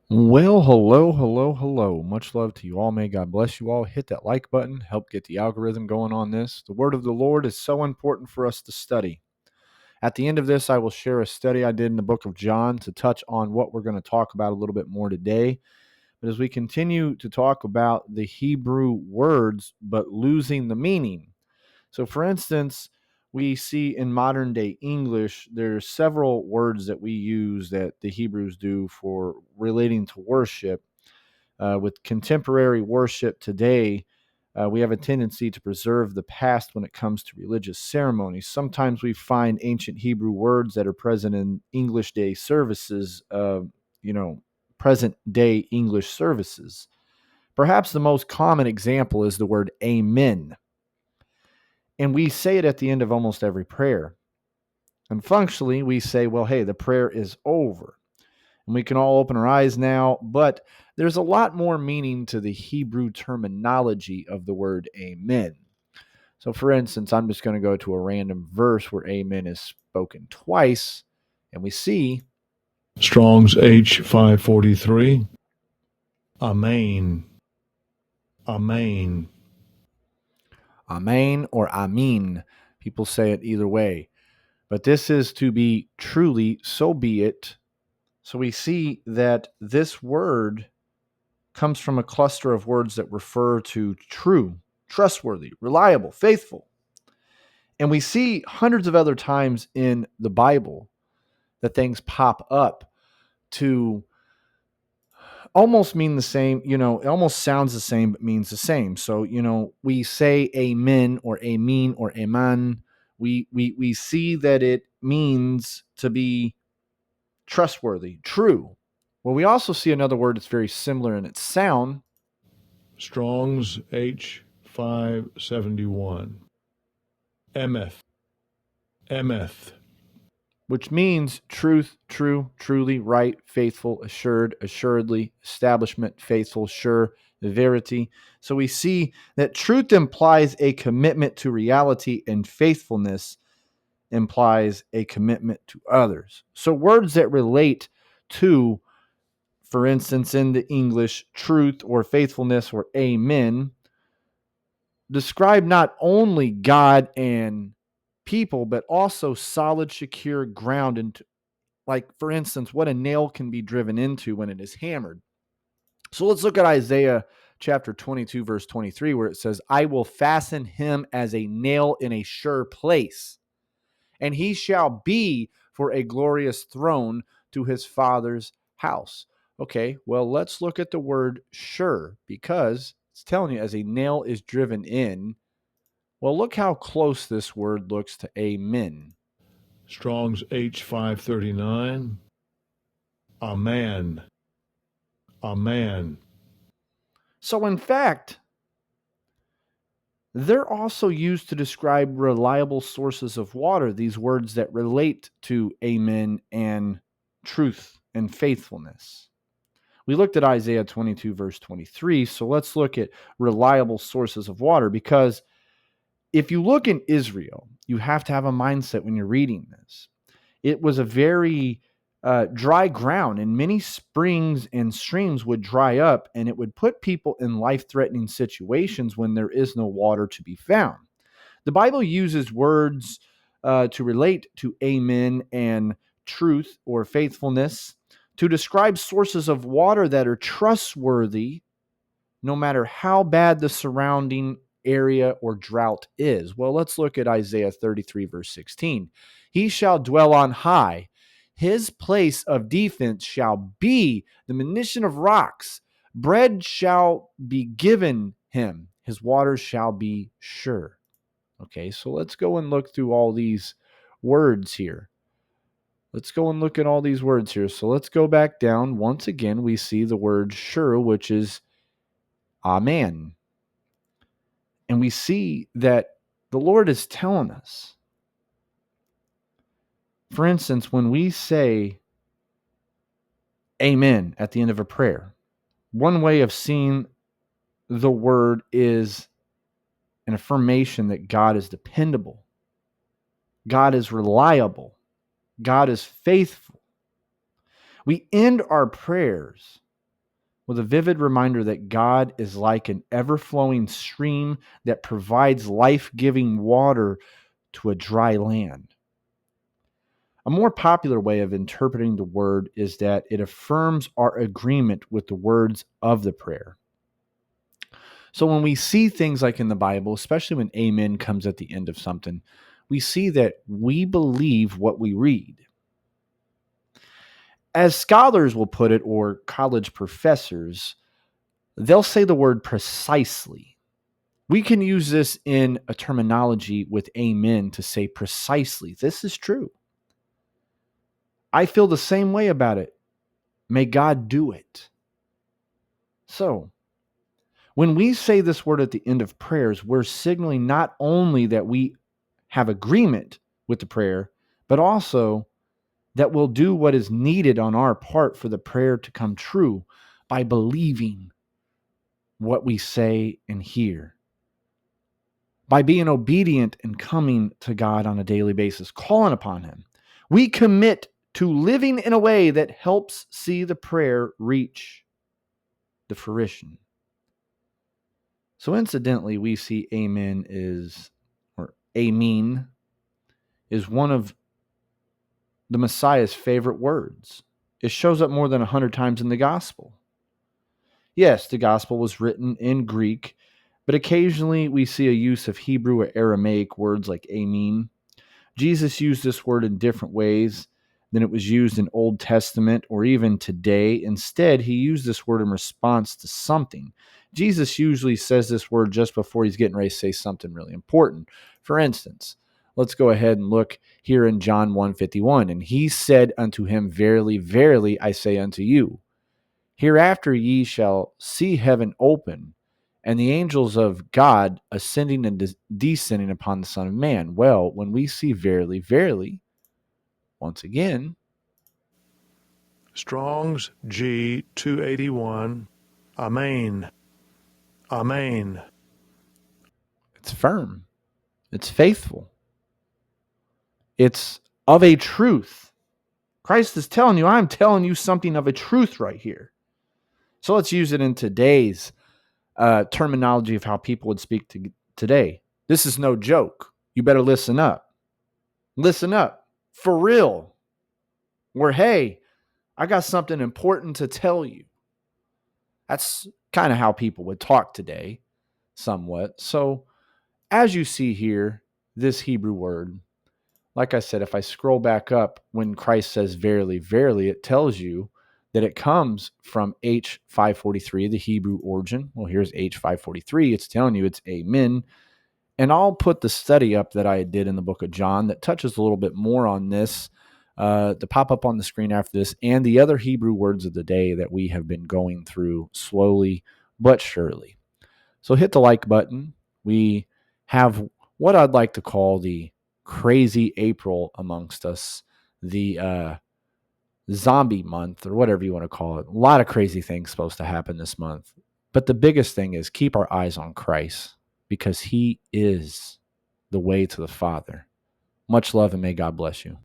Well, hello, hello, hello. Much love to you all. May God bless you all. Hit that like button, help get the algorithm going on this. The word of the Lord is so important for us to study. At the end of this, I will share a study I did in the book of John to touch on what we're going to talk about a little bit more today. But as we continue to talk about the Hebrew words, but losing the meaning. So, for instance, we see in modern day English, there's several words that we use that the Hebrews do for relating to worship. With contemporary worship today, we have a tendency to preserve the past when it comes to religious ceremonies. Sometimes we find ancient Hebrew words that are present in English day services, present day English services. Perhaps the most common example is the word amen. And we say it at the end of almost every prayer. And functionally, we say, well, hey, the prayer is over. And we can all open our eyes now, but there's a lot more meaning to the Hebrew terminology of the word amen. So, for instance, I'm just going to go to a random verse where amen is spoken twice, and we see Strong's H 543. Amen. Amen. amen or amin. People say it either way. But this is to be truly, so be it. So we see that this word comes from a cluster of words that refer to true, trustworthy, reliable, faithful. And we see hundreds of other times in the Bible that things pop up to almost mean the same, it almost sounds the same, but means the same. So, we say amen or amen or aman. We see that it means to be trustworthy, true. Well, we also see another word that's very similar in its sound. Strong's H 571. Emeth. Emeth. Which means truth, true, truly, right, faithful, assured, assuredly, establishment, faithful, sure, verity. So we see that truth implies a commitment to reality, and faithfulness implies a commitment to others. So words that relate to, for instance, in the English, truth or faithfulness or amen, describe not only God and people, but also solid, secure ground and like, for instance, what a nail can be driven into when it is hammered. So let's look at Isaiah chapter 22, verse 23, where it says, I will fasten him as a nail in a sure place, and he shall be for a glorious throne to his father's house. Okay, well, let's look at the word sure, because it's telling you as a nail is driven in. Well, look how close this word looks to amen. Strong's H 539. Amen. Amen. So, in fact, they're also used to describe reliable sources of water, these words that relate to amen and truth and faithfulness. We looked at Isaiah 22, verse 23. So let's look at reliable sources of water, because if you look in Israel, you have to have a mindset when you're reading this. It was a very dry ground, and many springs and streams would dry up, and it would put people in life-threatening situations when there is no water to be found. The Bible uses words to relate to amen and truth or faithfulness to describe sources of water that are trustworthy no matter how bad the surrounding area or drought is. Well, let's look at Isaiah 33, verse 16. He shall dwell on high. His place of defense shall be the munition of rocks. Bread shall be given him. His waters shall be sure. Okay, so let's go and look through all these words here. Let's go and look at all these words here. So let's go back down. Once again, we see the word sure, which is amen. And we see that the Lord is telling us. For instance, when we say amen at the end of a prayer, one way of seeing the word is an affirmation that God is dependable, God is reliable, God is faithful. We end our prayers with a vivid reminder that God is like an ever-flowing stream that provides life-giving water to a dry land. A more popular way of interpreting the word is that it affirms our agreement with the words of the prayer. So when we see things like in the Bible, especially when amen comes at the end of something, we see that we believe what we read. As scholars will put it, or college professors, they'll say the word precisely. We can use this in a terminology with amen to say precisely, this is true. I feel the same way about it. May God do it. So, when we say this word at the end of prayers, we're signaling not only that we have agreement with the prayer, but also that we'll do what is needed on our part for the prayer to come true by believing what we say and hear, by being obedient and coming to God on a daily basis, calling upon Him. We commit to living in a way that helps see the prayer reach the fruition. So incidentally, we see amen or amen is one of the Messiah's favorite words. It shows up more than 100 times in the gospel. Yes, the gospel was written in Greek, but occasionally we see a use of Hebrew or Aramaic words like amen. Jesus used this word in different ways than it was used in Old Testament or even today. Instead, he used this word in response to something. Jesus usually says this word just before he's getting ready to say something really important. For instance, let's go ahead and look here in John 1:51. And he said unto him, verily, verily, I say unto you, hereafter ye shall see heaven open, and the angels of God ascending and descending upon the Son of Man. Well, when we see verily, verily, once again, Strong's G 281. Amen. Amen. it's firm, it's faithful, it's of a truth. Christ is telling you, I'm telling you something of a truth right here. So let's use it in today's terminology of how people would speak today. This is no joke. You better listen up. Listen up. For real. Where, hey, I got something important to tell you. That's kind of how people would talk today, somewhat. So, as you see here, this Hebrew word, like I said, if I scroll back up, when Christ says verily, verily, it tells you that it comes from H543, the Hebrew origin. Well, here's H543. It's telling you it's amen. And I'll put the study up that I did in the book of John that touches a little bit more on this to pop up on the screen after this, and the other Hebrew words of the day that we have been going through slowly but surely. So hit the like button. We have what I'd like to call the crazy April amongst us, the zombie month, or whatever you want to call it. A lot of crazy things supposed to happen this month. But the biggest thing is keep our eyes on Christ, because he is the way to the Father. Much love, and may God bless you.